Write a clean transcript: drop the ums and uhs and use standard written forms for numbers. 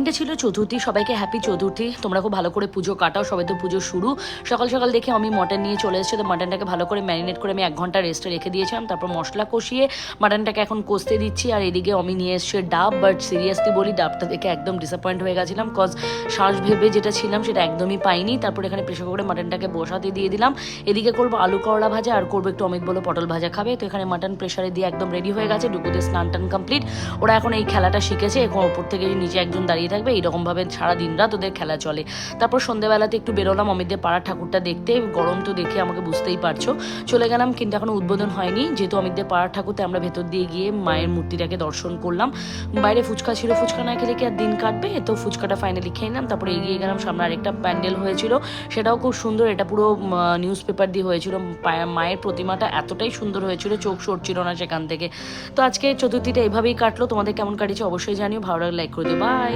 এটা ছিল চতুর্থী। সবাইকে হ্যাপি চতুর্থী। তোমরা খুব ভালো করে পুজো কাটাও। সবাই তো পুজো শুরু। সকাল সকাল দেখে আমি মটন নিয়ে চলে এসেছি। তো মাটনটাকে ভালো করে ম্যারিনেট করে আমি 1 ঘন্টা রেস্টে রেখে দিয়েছিলাম। তারপর মশলা কষিয়ে মাটনটাকে এখন কষতে দিচ্ছি। আর এদিকে আমি নিয়ে এসেছি ডাব। বাট সিরিয়াসলি বলি, ডাবটা দেখে একদম ডিসঅ্যাপয়েন্ট হয়ে গেছিলাম, কজ শ্বাস ভেবে যেটা ছিলাম সেটা একদমই পাইনি। তারপর এখানে প্রেশার কুকারে মাটনটাকে বসাতে দিয়ে দিলাম। এদিকে করবো আলু করলা ভাজা, আর করবো একটু অমিত বলে পটল ভাজা খাবে। তো এখানে মাটন প্রেশারে দিয়ে একদম রেডি হয়ে গেছে। ডুকুতে স্নান টান কমপ্লিট। ওরা এখন এই খেলাটা শিখেছে। এখন ওপর থেকে নিচে একজন দাঁড়িয়ে থাকবে, এইরকমভাবে সারা দিন রাত ওদের খেলা চলে। তারপর সন্ধ্যেবেলাতে একটু বেরোলাম অমিতদের পাড়ার ঠাকুরটা দেখতে। গরম তো দেখে আমাকে বুঝতেই পারছো। চলে গেলাম, কিন্তু এখনো উদ্বোধন হয়নি। যেহেতু অমিতদের পাড়ার ঠাকুরতে আমরা ভেতর দিয়ে গিয়ে মায়ের মূর্তিটাকে দর্শন করলাম। বাইরে ফুচকা ছিল, ফুচকা না খেলে কি আর দিন কাটবে? তো ফুচকাটা ফাইনালি খেয়ে নিলাম। তারপরে এগিয়ে গেলাম, সামনে আরেকটা প্যান্ডেল হয়েছিল, সেটাও খুব সুন্দর। এটা পুরো নিউজ পেপার দিয়ে হয়েছিল। মায়ের প্রতিমাটা এতটাই সুন্দর হয়েছিল, চোখ সরছিল না সেখান থেকে। তো আজকে চতুর্থীটা এভাবেই কাটলো। তোমাদের কেমন কাটিয়েছে অবশ্যই জানিও। ভালো লাগলে লাইক করে দিও। বাই।